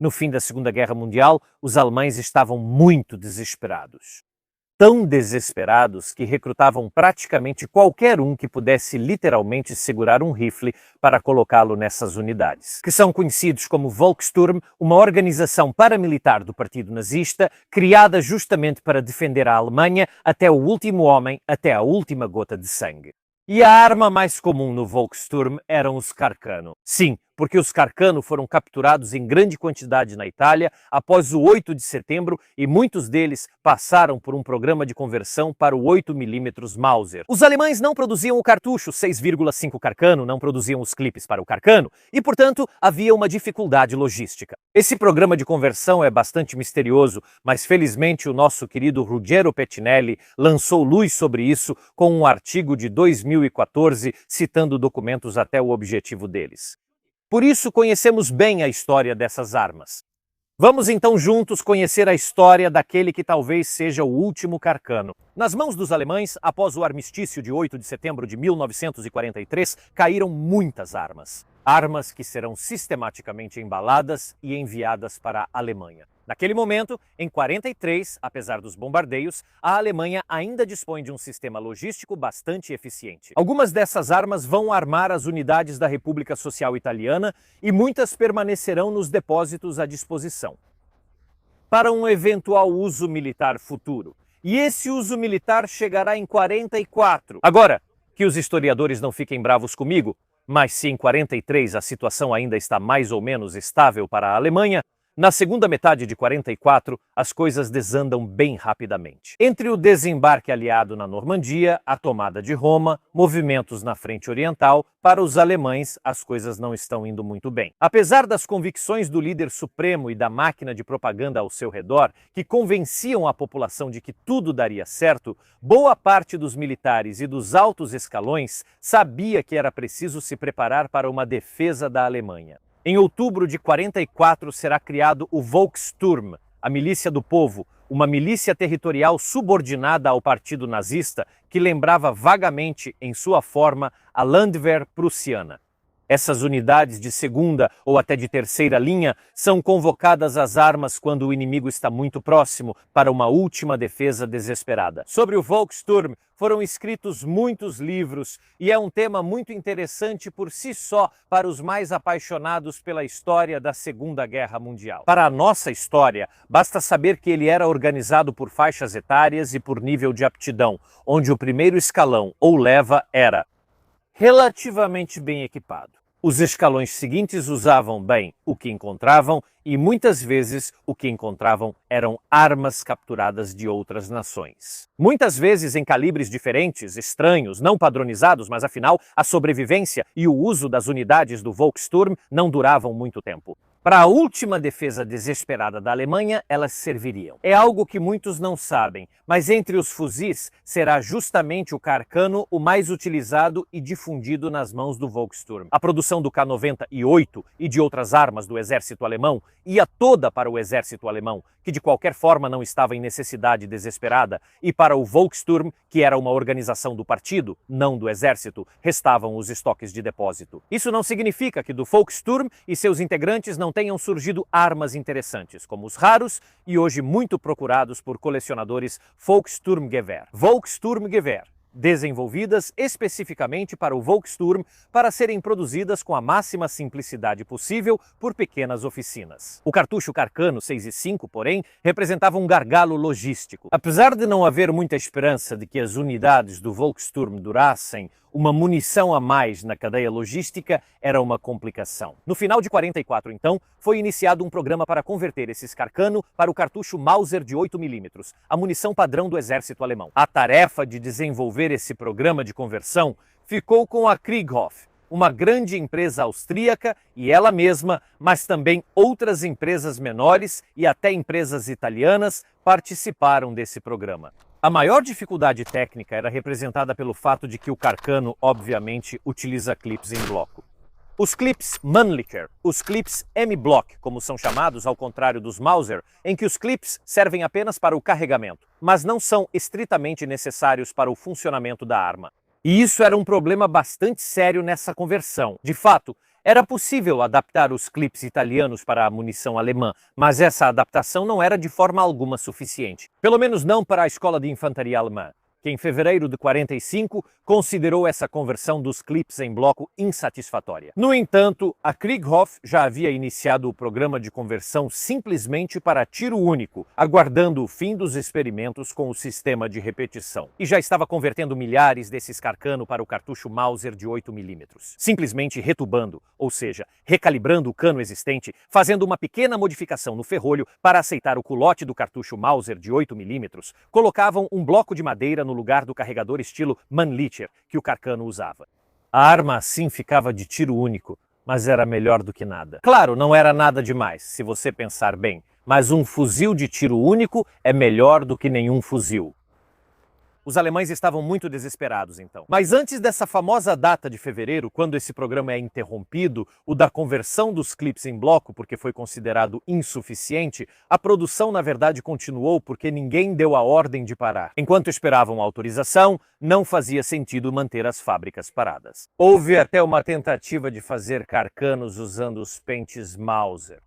No fim da Segunda Guerra Mundial, os alemães estavam muito desesperados. Tão desesperados que recrutavam praticamente qualquer um que pudesse literalmente segurar um rifle para colocá-lo nessas unidades, que são conhecidos como Volkssturm, uma organização paramilitar do Partido Nazista, criada justamente para defender a Alemanha até o último homem, até a última gota de sangue. E a arma mais comum no Volkssturm eram os Carcano. Sim, porque os Carcano foram capturados em grande quantidade na Itália após o 8 de setembro e muitos deles passaram por um programa de conversão para o 8mm Mauser. Os alemães não produziam o cartucho 6,5 Carcano, não produziam os clipes para o Carcano e, portanto, havia uma dificuldade logística. Esse programa de conversão é bastante misterioso, mas felizmente o nosso querido Ruggero Pettinelli lançou luz sobre isso com um artigo de 2014 citando documentos até o objetivo deles. Por isso, conhecemos bem a história dessas armas. Vamos então juntos conhecer a história daquele que talvez seja o último Carcano. Nas mãos dos alemães, após o armistício de 8 de setembro de 1943, caíram muitas armas. Armas que serão sistematicamente embaladas e enviadas para a Alemanha. Naquele momento, em 43, apesar dos bombardeios, a Alemanha ainda dispõe de um sistema logístico bastante eficiente. Algumas dessas armas vão armar as unidades da República Social Italiana e muitas permanecerão nos depósitos à disposição para um eventual uso militar futuro. E esse uso militar chegará em 44. Agora, que os historiadores não fiquem bravos comigo, mas se em 43 a situação ainda está mais ou menos estável para a Alemanha, na segunda metade de 44, as coisas desandam bem rapidamente. Entre o desembarque aliado na Normandia, a tomada de Roma, movimentos na frente oriental, para os alemães as coisas não estão indo muito bem. Apesar das convicções do líder supremo e da máquina de propaganda ao seu redor, que convenciam a população de que tudo daria certo, boa parte dos militares e dos altos escalões sabia que era preciso se preparar para uma defesa da Alemanha. Em outubro de 44 será criado o Volkssturm, a milícia do povo, uma milícia territorial subordinada ao partido nazista que lembrava vagamente em sua forma a Landwehr prussiana. Essas unidades de segunda ou até de terceira linha são convocadas às armas quando o inimigo está muito próximo para uma última defesa desesperada. Sobre o Volkssturm foram escritos muitos livros e é um tema muito interessante por si só para os mais apaixonados pela história da Segunda Guerra Mundial. Para a nossa história, basta saber que ele era organizado por faixas etárias e por nível de aptidão, onde o primeiro escalão ou leva era relativamente bem equipado. Os escalões seguintes usavam bem o que encontravam e muitas vezes o que encontravam eram armas capturadas de outras nações. Muitas vezes em calibres diferentes, estranhos, não padronizados, mas afinal a sobrevivência e o uso das unidades do Volkssturm não duravam muito tempo. Para a última defesa desesperada da Alemanha, elas serviriam. É algo que muitos não sabem, mas entre os fuzis será justamente o Carcano o mais utilizado e difundido nas mãos do Volkssturm. A produção do K98 e de outras armas do exército alemão ia toda para o exército alemão, que de qualquer forma não estava em necessidade desesperada, e para o Volkssturm, que era uma organização do partido, não do exército, restavam os estoques de depósito. Isso não significa que do Volkssturm e seus integrantes não tenham surgido armas interessantes, como os raros e hoje muito procurados por colecionadores Volkssturmgewehr. Volkssturmgewehr, desenvolvidas especificamente para o Volkssturm para serem produzidas com a máxima simplicidade possível por pequenas oficinas. O cartucho Carcano 6,5, porém, representava um gargalo logístico. Apesar de não haver muita esperança de que as unidades do Volkssturm durassem, uma munição a mais na cadeia logística era uma complicação. No final de 44, então, foi iniciado um programa para converter esses Carcano para o cartucho Mauser de 8mm, a munição padrão do exército alemão. A tarefa de desenvolver esse programa de conversão ficou com a Krieghoff, uma grande empresa austríaca e ela mesma, mas também outras empresas menores e até empresas italianas participaram desse programa. A maior dificuldade técnica era representada pelo fato de que o Carcano, obviamente, utiliza clips em bloco. Os clips Mannlicher, os clips M-Block, como são chamados ao contrário dos Mauser, em que os clips servem apenas para o carregamento, mas não são estritamente necessários para o funcionamento da arma. E isso era um problema bastante sério nessa conversão. De fato, Era possível adaptar os clipes italianos para a munição alemã, mas essa adaptação não era de forma alguma suficiente. Pelo menos não para a escola de infantaria alemã, que em fevereiro de 45 considerou essa conversão dos clipes em bloco insatisfatória. No entanto, a Krieghoff já havia iniciado o programa de conversão simplesmente para tiro único, aguardando o fim dos experimentos com o sistema de repetição. E já estava convertendo milhares desses Carcano para o cartucho Mauser de 8mm, simplesmente retubando, ou seja, recalibrando o cano existente, fazendo uma pequena modificação no ferrolho para aceitar o culote do cartucho Mauser de 8mm, colocavam um bloco de madeira no lugar do carregador estilo Mannlicher que o Carcano usava. A arma assim ficava de tiro único, mas era melhor do que nada. Claro, não era nada demais, se você pensar bem, mas um fuzil de tiro único é melhor do que nenhum fuzil. Os alemães estavam muito desesperados, então. Mas antes dessa famosa data de fevereiro, quando esse programa é interrompido, o da conversão dos clipes em bloco, porque foi considerado insuficiente, a produção, na verdade, continuou porque ninguém deu a ordem de parar. Enquanto esperavam a autorização, não fazia sentido manter as fábricas paradas. Houve até uma tentativa de fazer Carcanos usando os pentes Mauser.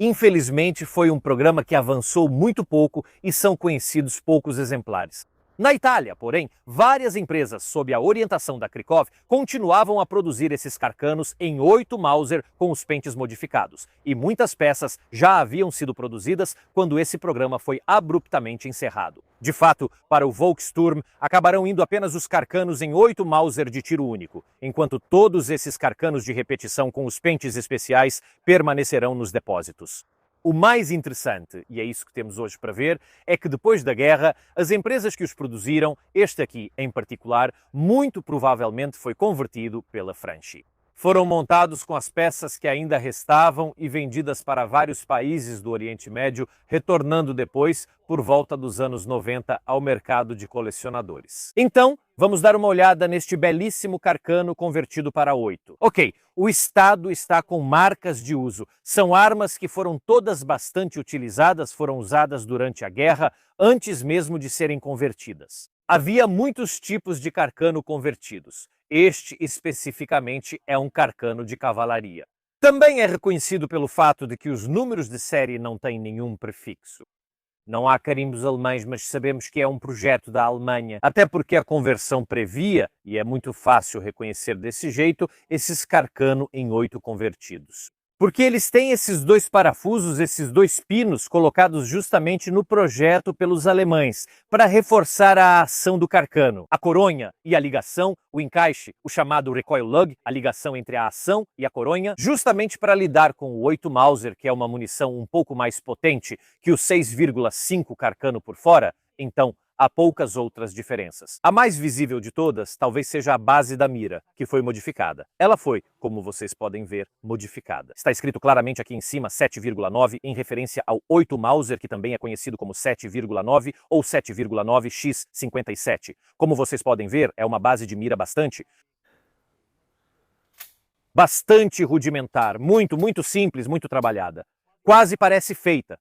Infelizmente, foi um programa que avançou muito pouco e são conhecidos poucos exemplares. Na Itália, porém, várias empresas, sob a orientação da Krieghoff, continuavam a produzir esses Carcanos em 8 Mauser com os pentes modificados, e muitas peças já haviam sido produzidas quando esse programa foi abruptamente encerrado. De fato, para o Volkssturm, acabarão indo apenas os Carcanos em 8 Mauser de tiro único, enquanto todos esses Carcanos de repetição com os pentes especiais permanecerão nos depósitos. O mais interessante, e é isso que temos hoje para ver, é que depois da guerra, as empresas que os produziram, este aqui em particular, muito provavelmente foi convertido pela Franchi. Foram montados com as peças que ainda restavam e vendidas para vários países do Oriente Médio, retornando depois, por volta dos anos 90, ao mercado de colecionadores. Então, vamos dar uma olhada neste belíssimo Carcano convertido para 8. Ok, o Estado está com marcas de uso. São armas que foram todas bastante utilizadas, foram usadas durante a guerra, antes mesmo de serem convertidas. Havia muitos tipos de Carcano convertidos. Este, especificamente, é um Carcano de cavalaria. Também é reconhecido pelo fato de que os números de série não têm nenhum prefixo. Não há carimbos alemães, mas sabemos que é um projeto da Alemanha, até porque a conversão previa, e é muito fácil reconhecer desse jeito, esses Carcano em 8 convertidos. Porque eles têm esses dois parafusos, esses dois pinos colocados justamente no projeto pelos alemães, para reforçar a ação do Carcano. A coronha e a ligação, o encaixe, o chamado recoil lug, a ligação entre a ação e a coronha, justamente para lidar com o 8 Mauser, que é uma munição um pouco mais potente que o 6,5 Carcano por fora. Então, há poucas outras diferenças. A mais visível de todas talvez seja a base da mira, que foi modificada. Ela foi, como vocês podem ver, modificada. Está escrito claramente aqui em cima 7,9 em referência ao 8 Mauser, que também é conhecido como 7,9 ou 7,9x57. Como vocês podem ver, é uma base de mira bastante rudimentar, muito simples, muito trabalhada. Quase parece feita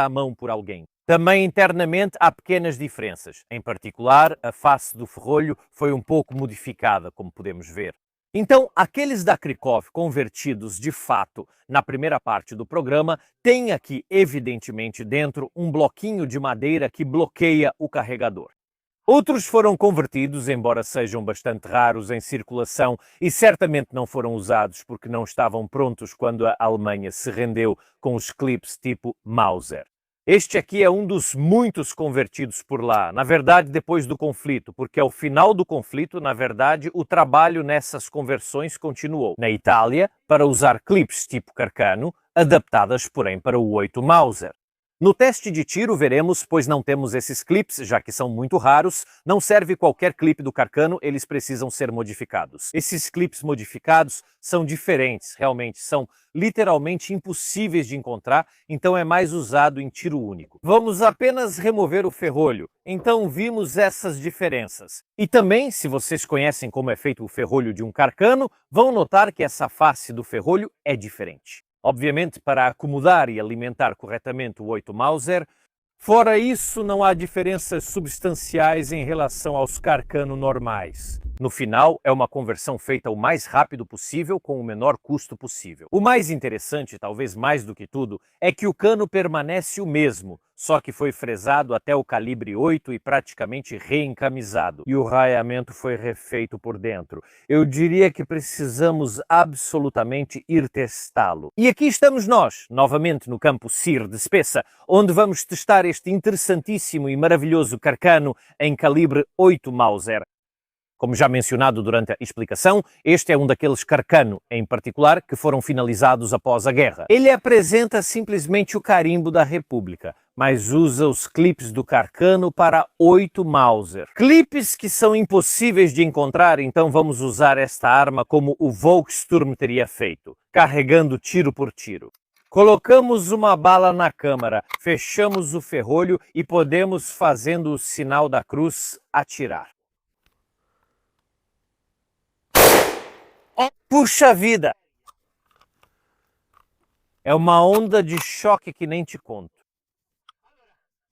à mão por alguém. Também internamente há pequenas diferenças. Em particular, a face do ferrolho foi um pouco modificada, como podemos ver. Então, aqueles da Krieghoff convertidos de fato na primeira parte do programa têm aqui, evidentemente, dentro um bloquinho de madeira que bloqueia o carregador. Outros foram convertidos, embora sejam bastante raros em circulação e certamente não foram usados porque não estavam prontos quando a Alemanha se rendeu com os clipes tipo Mauser. Este aqui é um dos muitos convertidos por lá, na verdade depois do conflito, porque ao final do conflito, na verdade, o trabalho nessas conversões continuou. Na Itália, para usar clipes tipo Carcano, adaptadas porém para o 8 Mauser. No teste de tiro veremos, pois não temos esses clipes, já que são muito raros, não serve qualquer clipe do Carcano, eles precisam ser modificados. Esses clipes modificados são diferentes, realmente, são literalmente impossíveis de encontrar, então é mais usado em tiro único. Vamos apenas remover o ferrolho, então vimos essas diferenças. E também, se vocês conhecem como é feito o ferrolho de um Carcano, vão notar que essa face do ferrolho é diferente. Obviamente, para acomodar e alimentar corretamente o 8 Mauser, fora isso não há diferenças substanciais em relação aos Carcano normais. No final, é uma conversão feita o mais rápido possível com o menor custo possível. O mais interessante, talvez mais do que tudo, é que o cano permanece o mesmo, só que foi fresado até o calibre 8 e praticamente reencamisado. E o raiamento foi refeito por dentro. Eu diria que precisamos absolutamente ir testá-lo. E aqui estamos nós, novamente no campo CIR de Spessa, onde vamos testar este interessantíssimo e maravilhoso carcano em calibre 8 Mauser. Como já mencionado durante a explicação, este é um daqueles carcano, em particular, que foram finalizados após a guerra. Ele apresenta simplesmente o carimbo da República, mas usa os clipes do carcano para 8 Mauser. Clipes que são impossíveis de encontrar, então vamos usar esta arma como o Volkssturm teria feito, carregando tiro por tiro. Colocamos uma bala na câmara, fechamos o ferrolho e podemos, fazendo o sinal da cruz, atirar. Oh, puxa vida! É uma onda de choque que nem te conto.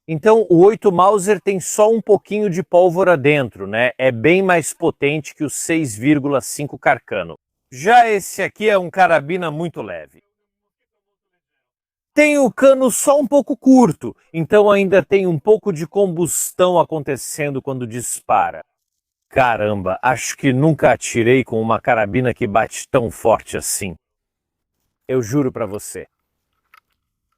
Então o 8 Mauser tem só um pouquinho de pólvora dentro, né? É bem mais potente que o 6,5 Carcano. Já esse aqui é um carabina muito leve. Tem o cano só um pouco curto, então ainda tem um pouco de combustão acontecendo quando dispara. Caramba, acho que nunca atirei com uma carabina que bate tão forte assim. Eu juro pra você.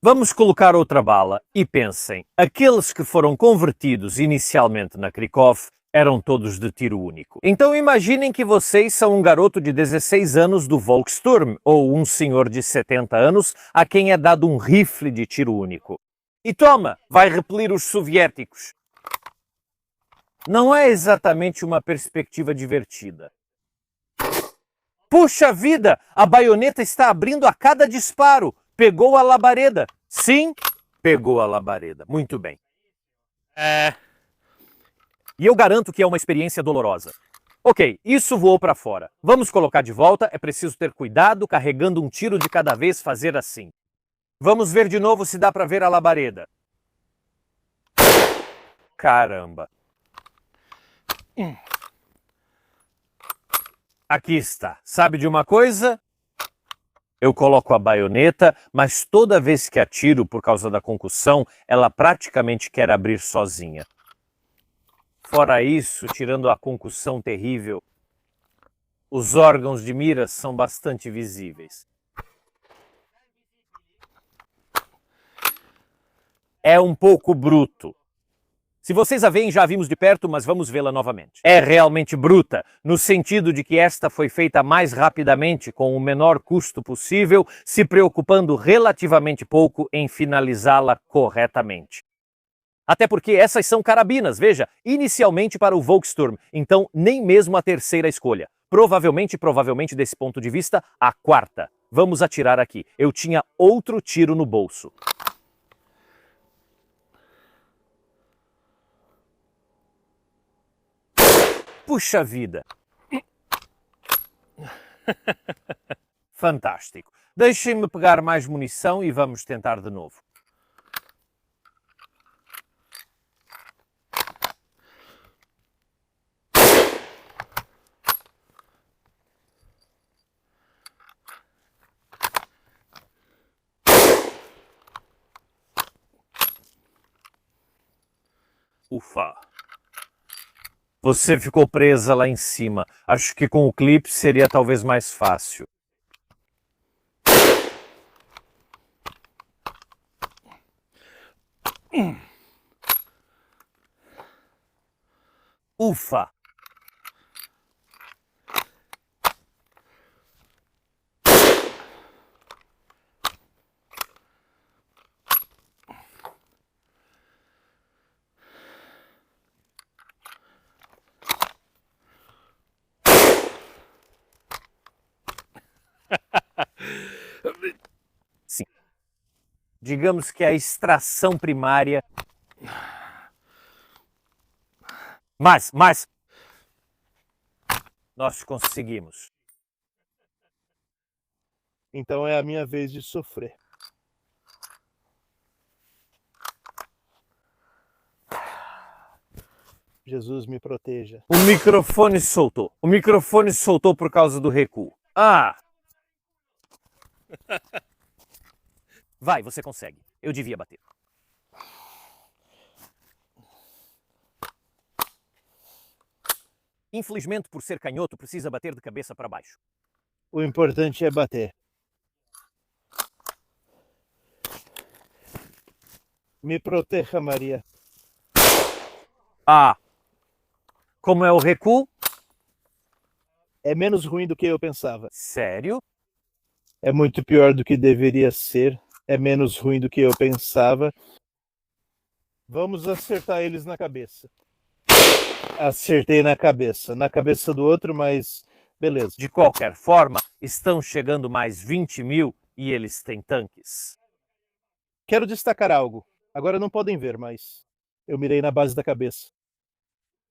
Vamos colocar outra bala e pensem, aqueles que foram convertidos inicialmente na Krykov eram todos de tiro único. Então imaginem que vocês são um garoto de 16 anos do Volkssturm ou um senhor de 70 anos a quem é dado um rifle de tiro único. E toma, vai repelir os soviéticos. Não é exatamente uma perspectiva divertida. Puxa vida, a baioneta está abrindo a cada disparo. Pegou a labareda. Sim, pegou a labareda. Muito bem. E eu garanto que é uma experiência dolorosa. Ok, isso voou para fora. Vamos colocar de volta. É preciso ter cuidado, carregando um tiro de cada vez, fazer assim. Vamos ver de novo se dá para ver a labareda. Caramba. Aqui está. Sabe de uma coisa? Eu coloco a baioneta, mas toda vez que atiro por causa da concussão, ela praticamente quer abrir sozinha. Fora isso, tirando a concussão terrível, os órgãos de mira são bastante visíveis. É um pouco bruto. Se vocês a veem, já vimos de perto, mas vamos vê-la novamente. É realmente bruta, no sentido de que esta foi feita mais rapidamente, com o menor custo possível, se preocupando relativamente pouco em finalizá-la corretamente. Até porque essas são carabinas, veja, inicialmente para o Volkssturm, então nem mesmo a terceira escolha. Provavelmente desse ponto de vista, a quarta. Vamos atirar aqui. Eu tinha outro tiro no bolso. Puxa vida! Fantástico. Deixem-me pegar mais munição e vamos tentar de novo. Ufa! Você ficou presa lá em cima. Acho que com o clipe seria talvez mais fácil. Ufa! Sim. Digamos que a extração primária. Mas nós conseguimos. Então é a minha vez de sofrer. Jesus me proteja. O microfone soltou. O microfone soltou por causa do recuo. Ah! Vai, você consegue. Eu devia bater. Infelizmente, por ser canhoto, precisa bater de cabeça para baixo. O importante é bater. Me proteja, Maria. Ah! Como é o recuo? É menos ruim do que eu pensava. Sério? É muito pior do que deveria ser. É menos ruim do que eu pensava. Vamos acertar eles na cabeça. Acertei na cabeça do outro, mas beleza. De qualquer forma, estão chegando mais 20 mil e eles têm tanques. Quero destacar algo. Agora não podem ver, mas eu mirei na base da cabeça.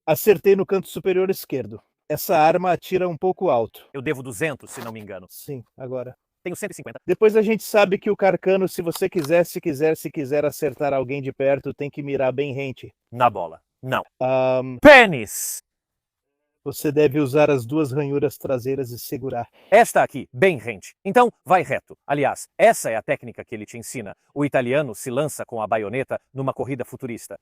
Acertei no canto superior esquerdo. Essa arma atira um pouco alto. Eu devo 200, se não me engano. Sim, agora. Tenho 150. Depois a gente sabe que o Carcano, se você quiser acertar alguém de perto, tem que mirar bem rente. Na bola. Não. Um, Pênis! Você deve usar as duas ranhuras traseiras e segurar. Esta aqui, bem rente. Então, vai reto. Aliás, essa é a técnica que ele te ensina. O italiano se lança com a baioneta numa corrida futurista.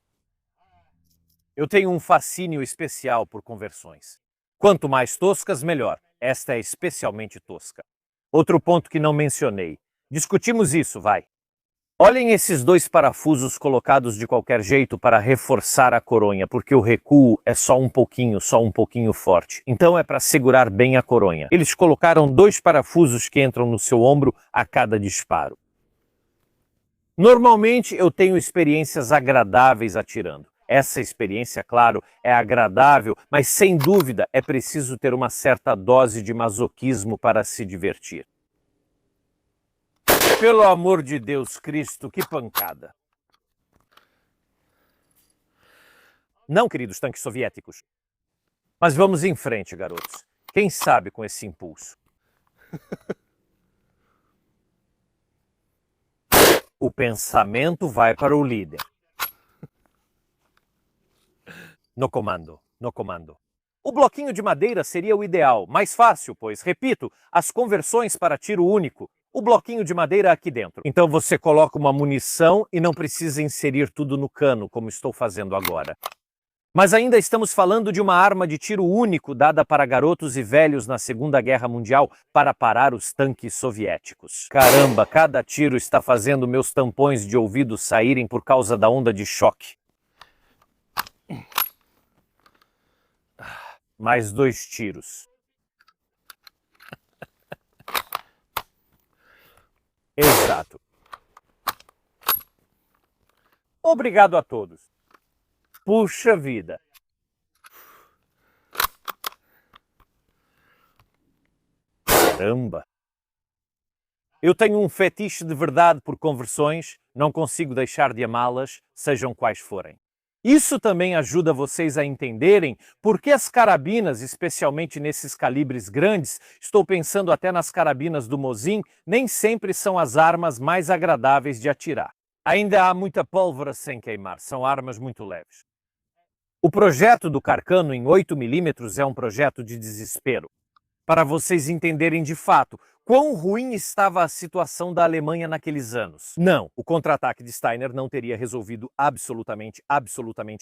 Eu tenho um fascínio especial por conversões. Quanto mais toscas, melhor. Esta é especialmente tosca. Outro ponto que não mencionei. Discutimos isso, vai. Olhem esses dois parafusos colocados de qualquer jeito para reforçar a coronha, porque o recuo é só um pouquinho forte. Então é para segurar bem a coronha. Eles colocaram dois parafusos que entram no seu ombro a cada disparo. Normalmente eu tenho experiências agradáveis atirando. Essa experiência, claro, é agradável, mas sem dúvida é preciso ter uma certa dose de masoquismo para se divertir. Pelo amor de Deus, Cristo, que pancada! Não, queridos tanques soviéticos. Mas vamos em frente, garotos. Quem sabe com esse impulso? O pensamento vai para o líder. No comando, no comando. O bloquinho de madeira seria o ideal, mais fácil, pois, repito, as conversões para tiro único, o bloquinho de madeira aqui dentro. Então você coloca uma munição e não precisa inserir tudo no cano, como estou fazendo agora. Mas ainda estamos falando de uma arma de tiro único dada para garotos e velhos na Segunda Guerra Mundial para parar os tanques soviéticos. Caramba, cada tiro está fazendo meus tampões de ouvido saírem por causa da onda de choque. Mais 2 tiros. Exato. Obrigado a todos. Puxa vida. Caramba. Eu tenho um fetiche de verdade por conversões, não consigo deixar de amá-las, sejam quais forem. Isso também ajuda vocês a entenderem por que as carabinas, especialmente nesses calibres grandes, estou pensando até nas carabinas do Mosin, nem sempre são as armas mais agradáveis de atirar. Ainda há muita pólvora sem queimar, são armas muito leves. O projeto do Carcano em 8mm é um projeto de desespero. Para vocês entenderem de fato quão ruim estava a situação da Alemanha naqueles anos. Não, o contra-ataque de Steiner não teria resolvido absolutamente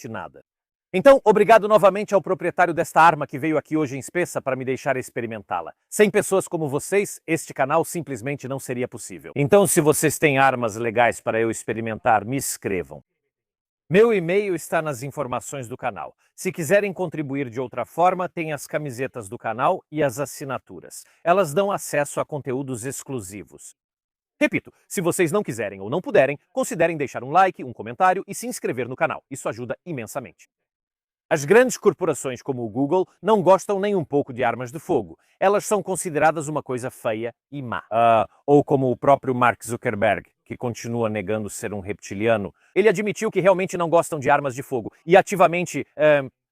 nada. Então, obrigado novamente ao proprietário desta arma que veio aqui hoje em Spessa para me deixar experimentá-la. Sem pessoas como vocês, este canal simplesmente não seria possível. Então, se vocês têm armas legais para eu experimentar, me escrevam. Meu e-mail está nas informações do canal. Se quiserem contribuir de outra forma, tem as camisetas do canal e as assinaturas. Elas dão acesso a conteúdos exclusivos. Repito, se vocês não quiserem ou não puderem, considerem deixar um like, um comentário e se inscrever no canal. Isso ajuda imensamente. As grandes corporações como o Google não gostam nem um pouco de armas de fogo. Elas são consideradas uma coisa feia e má. Ou como o próprio Mark Zuckerberg, que continua negando ser um reptiliano. Ele admitiu que realmente não gostam de armas de fogo e ativamente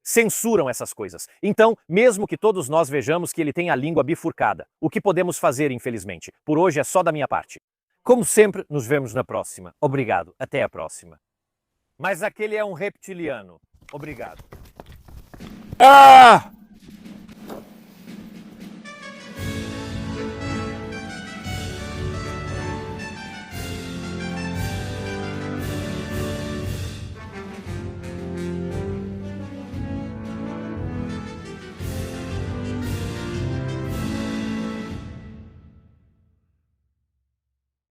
censuram essas coisas. Então, mesmo que todos nós vejamos que ele tem a língua bifurcada, o que podemos fazer, infelizmente? Por hoje é só da minha parte. Como sempre, nos vemos na próxima. Obrigado. Até a próxima. Mas aquele é um reptiliano. Obrigado. Ah!